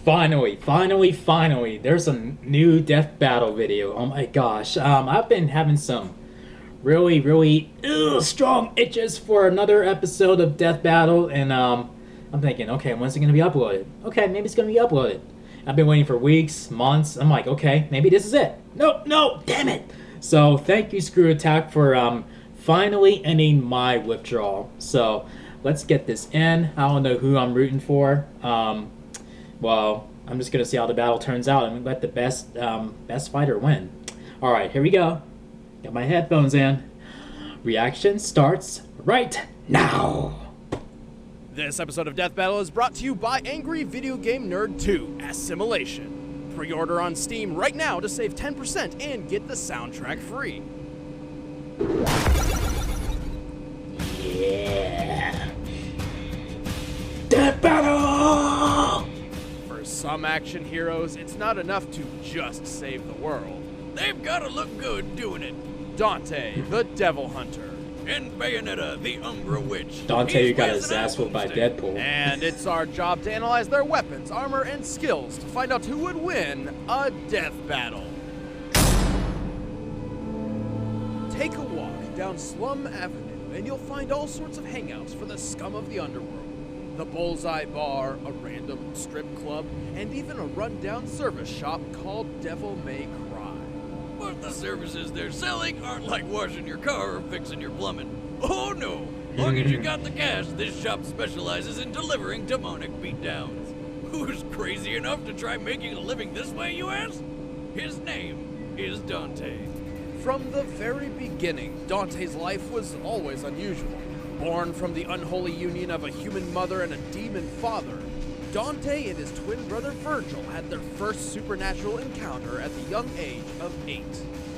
Finally, there's a new death battle video. Oh my gosh. I've been having some really strong itches for another episode of Death Battle, and I'm thinking, okay, when's it gonna be uploaded? Okay, maybe it's gonna be uploaded. I've been waiting for weeks, months. I'm like, okay, maybe this is it. Nope, no, damn it. So thank you, Screw Attack, for finally ending my withdrawal. So let's get this in. I don't know who I'm rooting for. Well, I'm just gonna see how the battle turns out and let the best fighter win. All right, here we go. Got my headphones in. Reaction starts right now. This episode of Death Battle is brought to you by Angry Video Game Nerd 2 Assimilation. Pre-order on Steam right now to save 10% and get the soundtrack free. Yeah. Death Battle! For some action heroes, it's not enough to just save the world. They've got to look good doing it. Dante, the Devil Hunter. And Bayonetta, the Umbra Witch. Dante, who got his ass whooped by Deadpool. And it's our job to analyze their weapons, armor, and skills to find out who would win a death battle. Take a walk down Slum Avenue and you'll find all sorts of hangouts for the scum of the underworld. The Bullseye Bar, a random strip club, and even a rundown service shop called Devil May Cry. But the services they're selling aren't like washing your car or fixing your plumbing. Oh no! Long as you got the cash, this shop specializes in delivering demonic beatdowns. Who's crazy enough to try making a living this way, you ask? His name is Dante. From the very beginning, Dante's life was always unusual. Born from the unholy union of a human mother and a demon father, Dante and his twin brother Virgil had their first supernatural encounter at the young age of 8.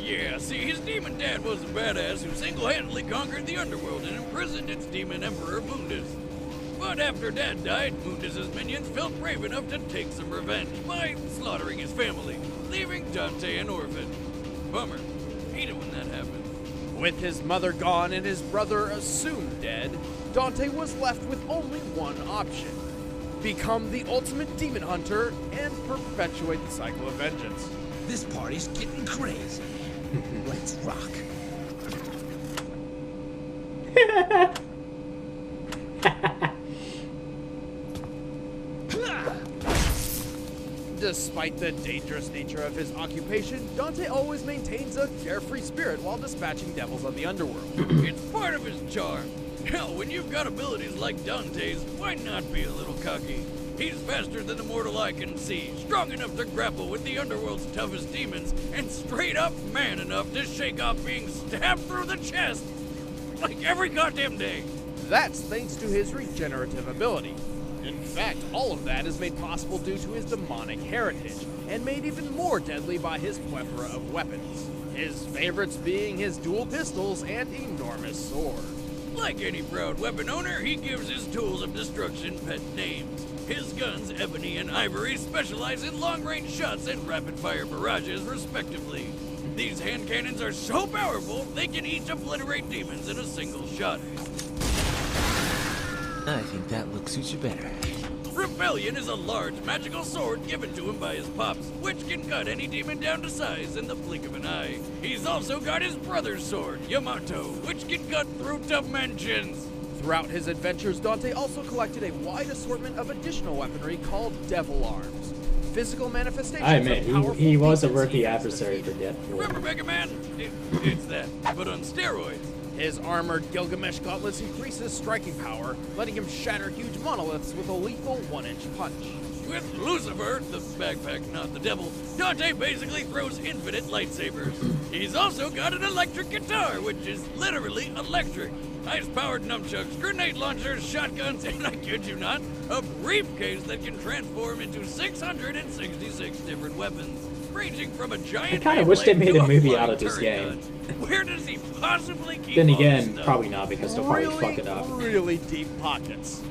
Yeah, see, his demon dad was a badass who single-handedly conquered the underworld and imprisoned its demon emperor Mundus. But after Dad died, Mundus's minions felt brave enough to take some revenge by slaughtering his family, leaving Dante an orphan. Bummer. Hate it when that happens. With his mother gone and his brother assumed dead, Dante was left with only one option. Become the ultimate demon hunter and perpetuate the cycle of vengeance. This party's getting crazy. Let's rock. Despite the dangerous nature of his occupation, Dante always maintains a carefree spirit while dispatching devils of the underworld. It's part of his charm. Hell, when you've got abilities like Dante's, why not be a little cocky? He's faster than the mortal eye can see, strong enough to grapple with the underworld's toughest demons, and straight up man enough to shake off being stabbed through the chest like every goddamn day. That's thanks to his regenerative ability. In fact, all of that is made possible due to his demonic heritage, and made even more deadly by his plethora of weapons. His favorites being his dual pistols and enormous sword. Like any proud weapon owner, he gives his tools of destruction pet names. His guns, Ebony and Ivory, specialize in long-range shots and rapid-fire barrages, respectively. These hand cannons are so powerful, they can each obliterate demons in a single shot. I think that look suits you better. Rebellion is a large magical sword given to him by his pops, which can cut any demon down to size in the blink of an eye. He's also got his brother's sword, Yamato, which can cut through dimensions. Throughout his adventures, Dante also collected a wide assortment of additional weaponry called Devil Arms. Physical manifestations I admit, of powerful he was a demons worthy he has adversary for defeated. Deadpool. Remember Mega Man? It's that, but on steroids. His armored Gilgamesh gauntlets increase his striking power, letting him shatter huge monoliths with a lethal 1-inch punch. With Lucifer, the backpack, not the devil, Dante basically throws infinite lightsabers. He's also got an electric guitar, which is literally electric. Ice-powered nunchucks, grenade launchers, shotguns, and I kid you not, a briefcase that can transform into 666 different weapons, ranging from a giant. I kind of wish they made a movie out of this game. Where does he possibly keep Then all again, this stuff? probably not, because they'll probably fuck it up. Really deep pockets.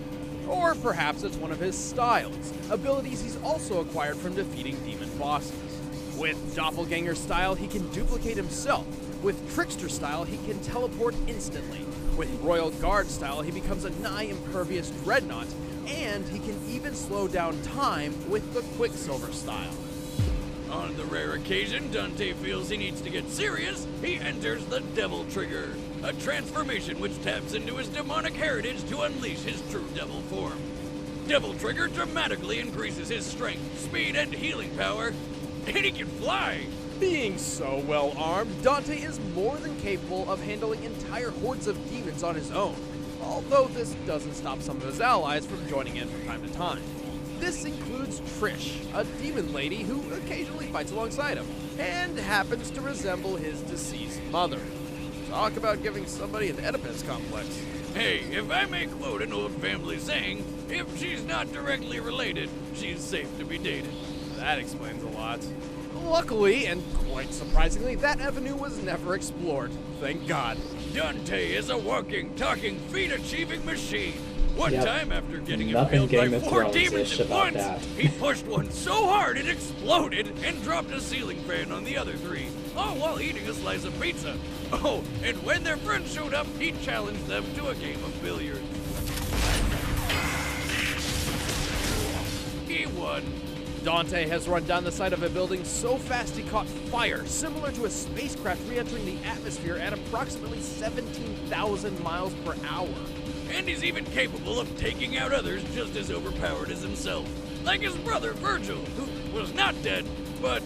Or perhaps it's one of his styles, abilities he's also acquired from defeating demon bosses. With Doppelganger style, he can duplicate himself. With Trickster style, he can teleport instantly. With Royal Guard style, he becomes a nigh impervious dreadnought. and he can even slow down time with the Quicksilver style. On the rare occasion Dante feels he needs to get serious, he enters the Devil Trigger, a transformation which taps into his demonic heritage to unleash his true devil form. Devil Trigger dramatically increases his strength, speed, and healing power, and he can fly! Being so well armed, Dante is more than capable of handling entire hordes of demons on his own, although this doesn't stop some of his allies from joining in from time to time. This includes Trish, a demon lady who occasionally fights alongside him, and happens to resemble his deceased mother. Talk about giving somebody an Oedipus complex. Hey, if I may quote an old family saying, if she's not directly related, she's safe to be dated. That explains a lot. Luckily, and quite surprisingly, that avenue was never explored. Thank God. Dante is a walking, talking, feat-achieving machine. One Yep. time, after getting Nothing impaled Game by of 4 Thrones-ish demons at about once, that. he pushed one so hard it exploded and dropped a ceiling fan on the other 3, all while eating a slice of pizza. Oh, and when their friends showed up, he challenged them to a game of billiards. He won. Dante has run down the side of a building so fast he caught fire, similar to a spacecraft re-entering the atmosphere at approximately 17,000 miles per hour. And he's even capable of taking out others just as overpowered as himself. Like his brother Virgil, who was not dead, but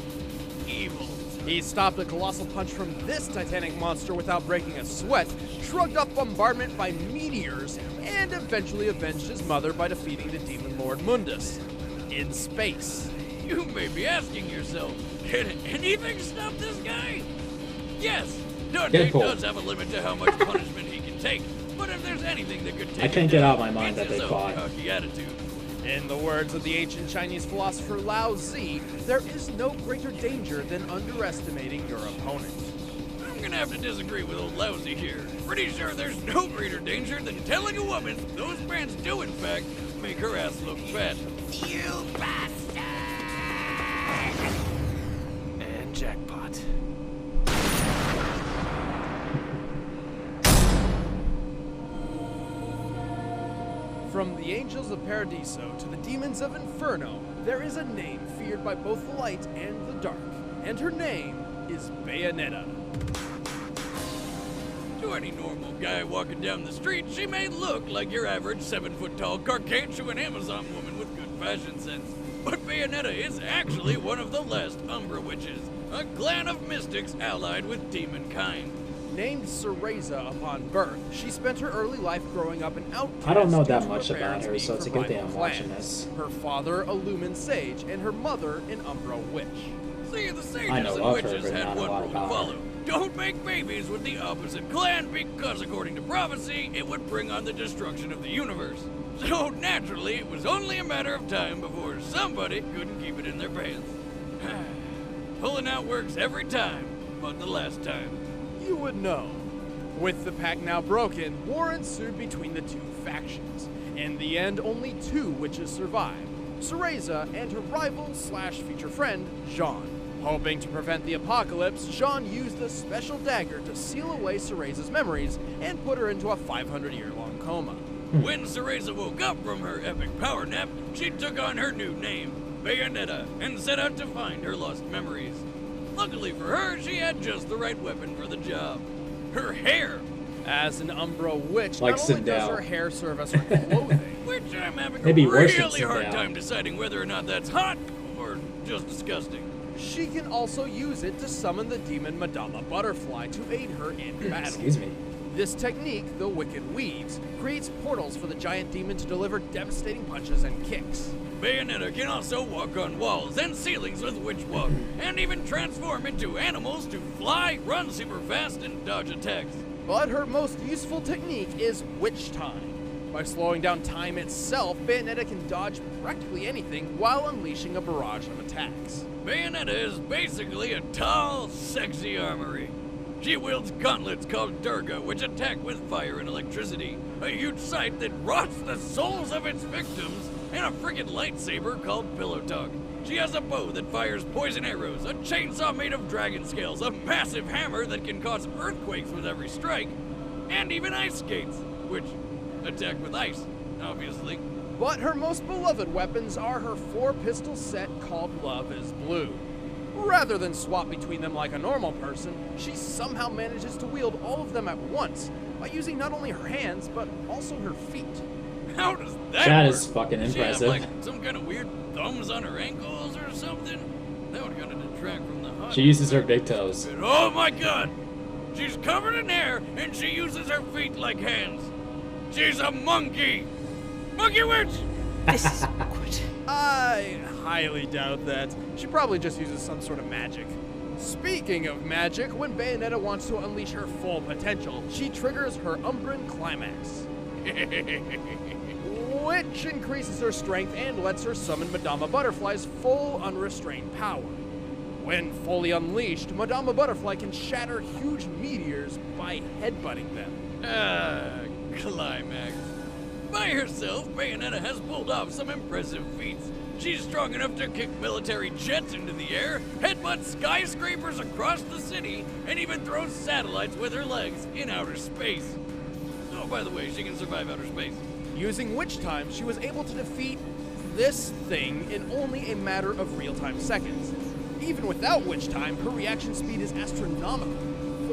evil. He stopped a colossal punch from this titanic monster without breaking a sweat, shrugged off bombardment by meteors, and eventually avenged his mother by defeating the demon lord Mundus. In space. You may be asking yourself, can anything stop this guy? Yes, Dante Deadpool. does have a limit to how much punishment he can take, but if there's anything that could take I can't him get down, out of my mind it's that his they own fought. cocky attitude. In the words of the ancient Chinese philosopher Lao Tzu, there is no greater danger than underestimating your opponent. I'm gonna have to disagree with old Lousy here. Pretty sure there's no greater danger than telling a woman those brands do in fact make her ass look fat. You bastard! And jackpot. From the angels of Paradiso to the demons of Inferno, there is a name feared by both the light and the dark, and her name is Bayonetta. To any normal guy walking down the street, she may look like your average 7-foot-tall gargantuan Amazon woman with good fashion sense. But Bayonetta is actually one of the last Umbra witches, a clan of mystics allied with demon kind. Named Cereza upon birth, she spent her early life growing up an outcast. I don't know due that to much her about parents her, being so it's a from good thing rival I'm watching clans. this. Her father, a Lumen Sage, and her mother, an Umbra Witch. See, the sages I know and of her, witches but had not a one lot rule to about her. follow. Don't make babies with the opposite clan because, according to prophecy, it would bring on the destruction of the universe. So, naturally, it was only a matter of time before somebody couldn't keep it in their pants. Pulling out works every time, but the last time. You would know. With the pact now broken, war ensued between the two factions. In the end, only 2 witches survived, Cereza and her rival/future friend, Jean. Hoping to prevent the apocalypse, Jean used a special dagger to seal away Cereza's memories and put her into a 500-year-long coma. When Cereza woke up from her epic power nap, she took on her new name, Bayonetta, and set out to find her lost memories. Luckily for her, she had just the right weapon for the job. Her hair! As an Umbra witch, Like not only does Sindel. her hair serve as her clothing, Which I'm having Maybe a worse than really hard Sindel. time deciding whether or not that's hot or just disgusting. she can also use it to summon the demon Madama Butterfly to aid her in battle. Excuse me. This technique, the Wicked Weaves, creates portals for the giant demon to deliver devastating punches and kicks. Bayonetta can also walk on walls and ceilings with Witch Walk, and even transform into animals to fly, run super fast, and dodge attacks. But her most useful technique is Witch Time. By slowing down time itself, Bayonetta can dodge practically anything while unleashing a barrage of attacks. Bayonetta is basically a tall, sexy armory. She wields gauntlets called Durga, which attack with fire and electricity, a huge sight that rots the souls of its victims, and a friggin' lightsaber called Pillow Talk. She has a bow that fires poison arrows, a chainsaw made of dragon scales, a massive hammer that can cause earthquakes with every strike, and even ice skates, which attack with ice, obviously. But her most beloved weapons are her 4-pistol set called Love is Blue. Rather than swap between them like a normal person, she somehow manages to wield all of them at once by using not only her hands, but also her feet. How does that That work? is fucking Does she have, impressive. like, some kind of weird thumbs on her ankles or something? That would kind of detract from the hunt. She uses her big toes. Oh my god! She's covered in hair, and she uses her feet like hands. She's a monkey! Monkey witch! This is awkward. I highly doubt that. She probably just uses some sort of magic. Speaking of magic, when Bayonetta wants to unleash her full potential, she triggers her Umbran Climax, which increases her strength and lets her summon Madama Butterfly's full unrestrained power. When fully unleashed, Madama Butterfly can shatter huge meteors by headbutting them. Climax. By herself, Bayonetta has pulled off some impressive feats. She's strong enough to kick military jets into the air, headbutt skyscrapers across the city, and even throw satellites with her legs in outer space. Oh, by the way, she can survive outer space. Using Witch Time, she was able to defeat this thing in only a matter of real-time seconds. Even without Witch Time, her reaction speed is astronomical.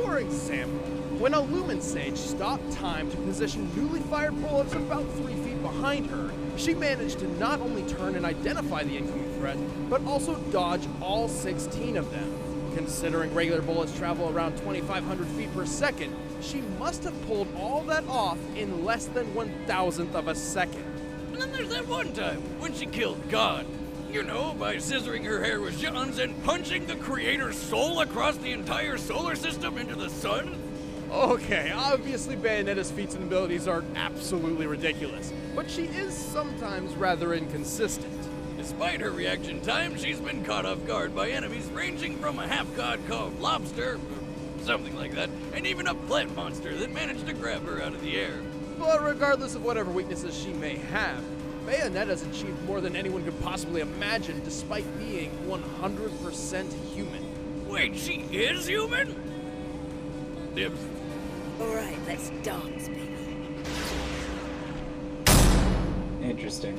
For example, when a Lumen Sage stopped time to position newly fired bullets about 3 feet behind her, she managed to not only turn and identify the incoming threat, but also dodge all 16 of them. Considering regular bullets travel around 2,500 feet per second, she must have pulled all that off in less than 1,000th of a second. And then there's that one time when she killed God. You know, by scissoring her hair with guns and punching the creator's soul across the entire solar system into the sun? Okay, obviously Bayonetta's feats and abilities are absolutely ridiculous, but she is sometimes rather inconsistent. Despite her reaction time, she's been caught off guard by enemies ranging from a half-god called Lobster, something like that, and even a plant monster that managed to grab her out of the air. But regardless of whatever weaknesses she may have, Bayonetta's achieved more than anyone could possibly imagine despite being 100% human. Wait, she is human? Dibs. Alright, let's dance, baby. Interesting.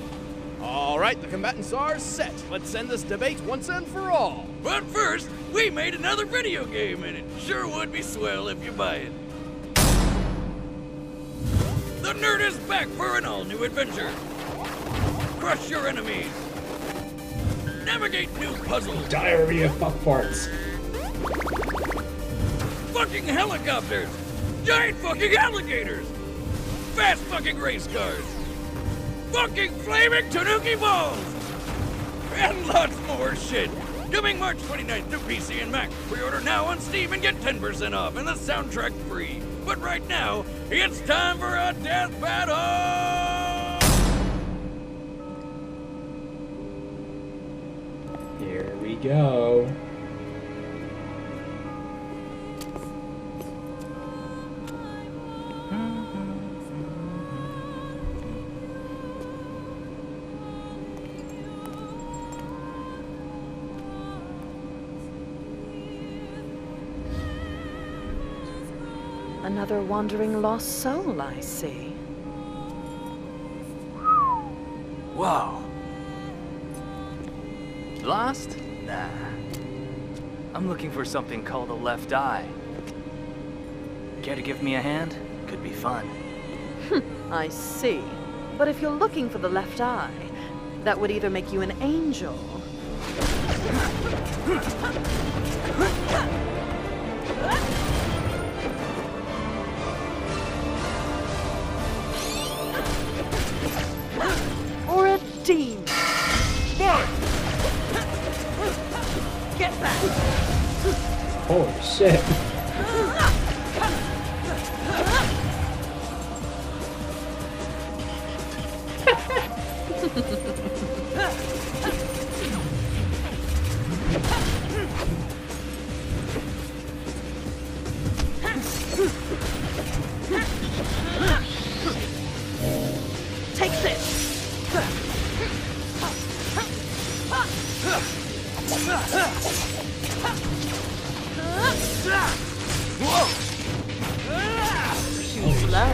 Alright, the combatants are set. Let's end this debate once and for all. But first, we made another video game, and it sure would be swell if you buy it. The nerd is back for an all-new adventure. Crush your enemies. Navigate new puzzles. Diarrhea fuck farts. Fucking helicopters. Giant fucking alligators. Fast fucking race cars. Fucking flaming tanuki balls. And lots more shit. Coming March 29th to PC and Mac. Pre-order now on Steam and get 10% off and the soundtrack free. But right now, it's time for a death battle! Here we go. Another wandering lost soul, I see. Whoa. Lost? Nah. I'm looking for something called a left eye. Care to give me a hand? Could be fun. I see. But if you're looking for the left eye, that would either make you an angel... or a demon. Get back! Holy shit. Take this! She's low.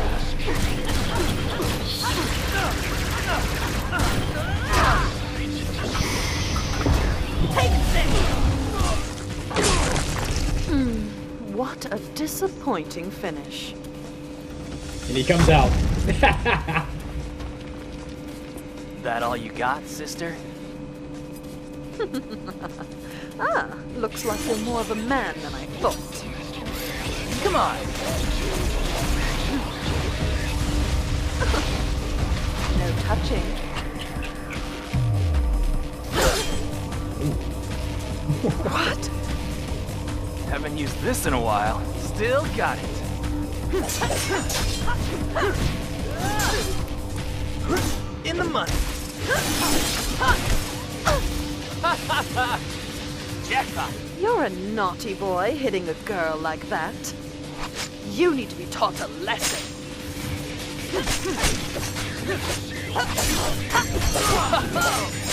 What a disappointing finish. And he comes out. That all you got, sister? Looks like you're more of a man than I thought. Come on. No touching. What? Haven't used this in a while. Still got it. In the money. Jackpot. You're a naughty boy hitting a girl like that. You need to be taught a lesson.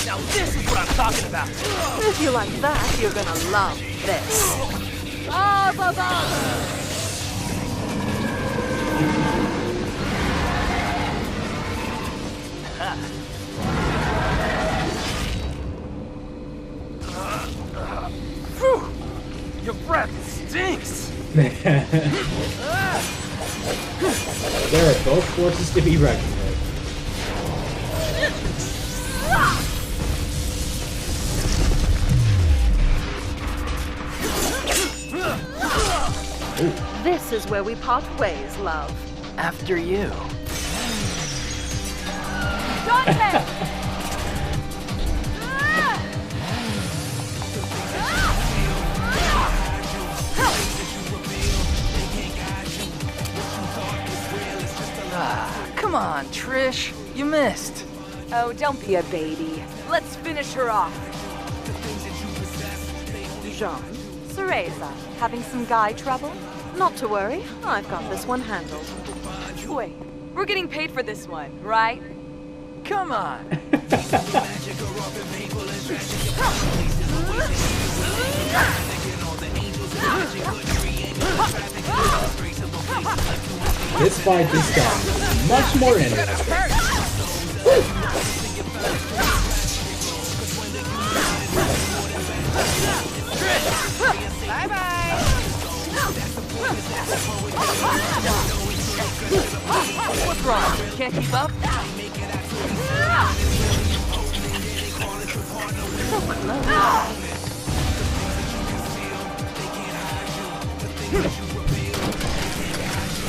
Now this is what I'm talking about. If you like that, you're gonna love this. Phew! Your breath stinks. There are both forces to be reckoned with. This is where we part ways, love. After you. Dante! Come on, Trish. You missed. Oh, don't be a baby. Let's finish her off. Jean, Cereza, having some guy trouble? not to worry. I've got this one handled. Wait, we're getting paid for this one, right? Come on. This fight has gotten much more interesting. What's wrong? Can't keep up?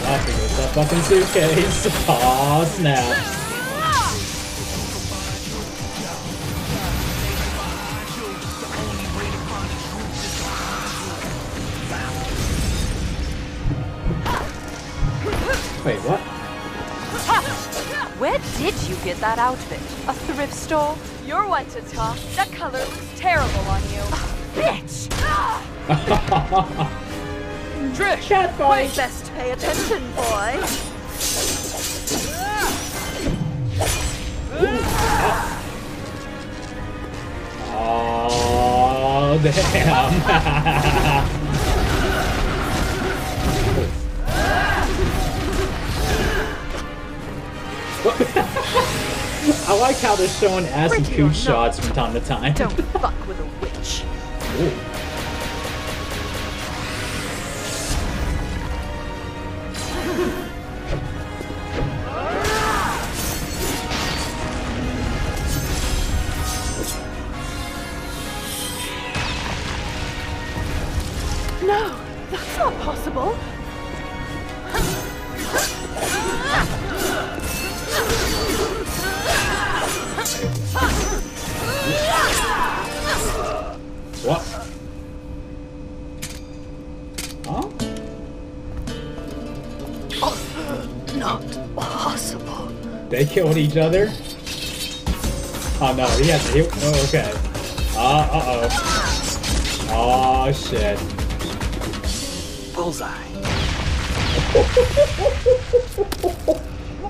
Off he goes that fucking suitcase. Aw, snap. Wait, what? Where did you get that outfit? A thrift store? You're one to talk. That color looks terrible on you. Bitch! Trish! Cat fight! Best pay attention, boy. Oh, damn. I like how they're showing ass and Pretty or cooch shots from time to time. Don't fuck with a witch. Ooh. No, that's not possible. What? Huh? Not possible. They killed each other? Oh no, he has to. Oh, okay. Uh-oh. Oh, shit. Bullseye.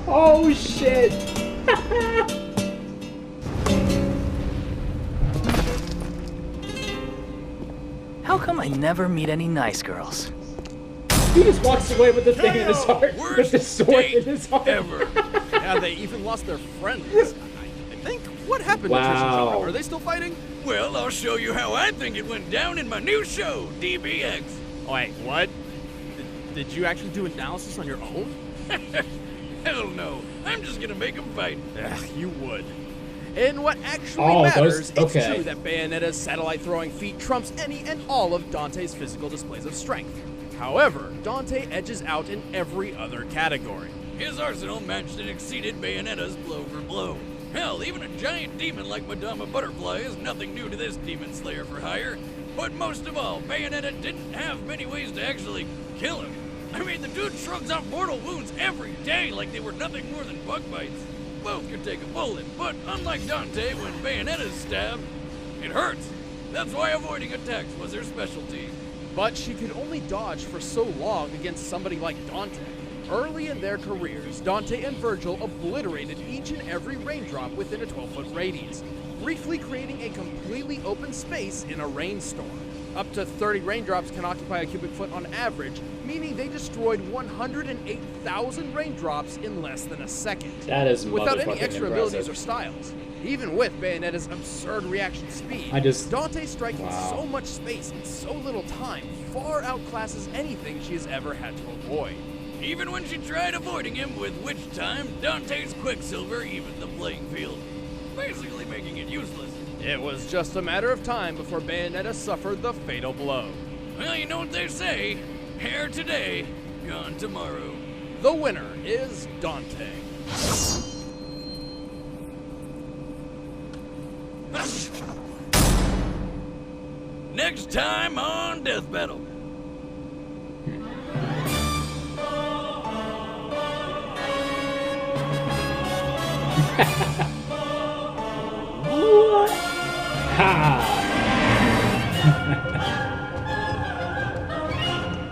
Oh, shit. How come I never meet any nice girls? He just walks away with the thing in his heart. With Worst the sword date in his heart. ever. Yeah, they even lost their friends. What happened to Trish and Charlotte? Are they still fighting? Well, I'll show you how I think it went down in my new show, DBX. Oh, wait, what? Did you actually do analysis on your own? Hell no. I'm just gonna make them fight. Ugh, you would. And what actually matters, it's true that Bayonetta's satellite throwing feat trumps any and all of Dante's physical displays of strength. However, Dante edges out in every other category. His arsenal matched and exceeded Bayonetta's blow for blow. Hell, even a giant demon like Madama Butterfly is nothing new to this demon slayer for hire. But most of all, Bayonetta didn't have many ways to actually kill him. I mean, the dude shrugs off mortal wounds every day like they were nothing more than bug bites. Both could take a bullet, but unlike Dante, when Bayonetta's stabbed, it hurts. That's why avoiding attacks was her specialty. But she could only dodge for so long against somebody like Dante. Early in their careers, Dante and Virgil obliterated each and every raindrop within a 12-foot radius, briefly creating a completely open space in a rainstorm. Up to 30 raindrops can occupy a cubic foot on average, meaning they destroyed 108,000 raindrops in less than a second. That is without any extra impressive. abilities or styles. Even with Bayonetta's absurd reaction speed, Dante striking so much space in so little time far outclasses anything she has ever had to avoid. Even when she tried avoiding him, with which time Dante's Quicksilver evened the playing field, basically making it useless. It was just a matter of time before Bayonetta suffered the fatal blow. Well, you know what they say, here today, gone tomorrow. The winner is Dante. Next time on Death Battle. What? Ha!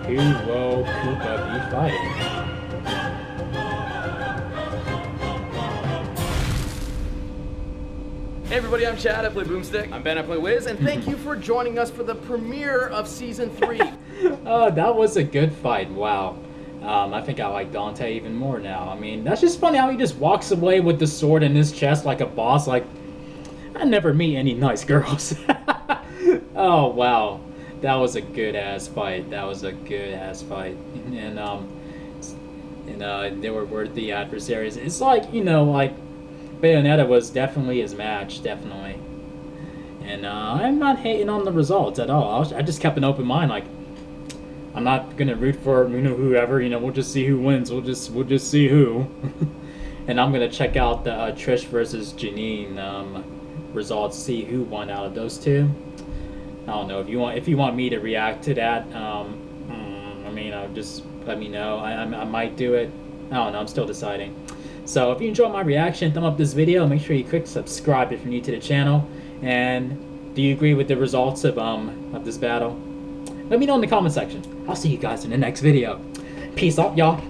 Who will Koopa be fighting? Hey everybody, I'm Chad, I play Boomstick. I'm Ben, I play Wiz, and thank you for joining us for the premiere of Season 3. Oh, that was a good fight, wow. I think I like Dante even more now. I mean, that's just funny how he just walks away with the sword in his chest like a boss, like, I never meet any nice girls. Oh, wow. That was a good-ass fight. That was a good-ass fight. And they were worthy adversaries. It's like, you know, like, Bayonetta was definitely his match, definitely. And I'm not hating on the results at all. I just kept an open mind, like, I'm not gonna root for, you know, whoever. You know, we'll just see who wins. We'll just see who. And I'm gonna check out the Trish versus Janine results, see who won out of those two. I don't know if you want me to react to that. I mean, just let me know. I might do it. I don't know. I'm still deciding. So if you enjoyed my reaction, thumb up this video. Make sure you click subscribe if you're new to the channel. And do you agree with the results of this battle? Let me know in the comment section. I'll see you guys in the next video. Peace out, y'all.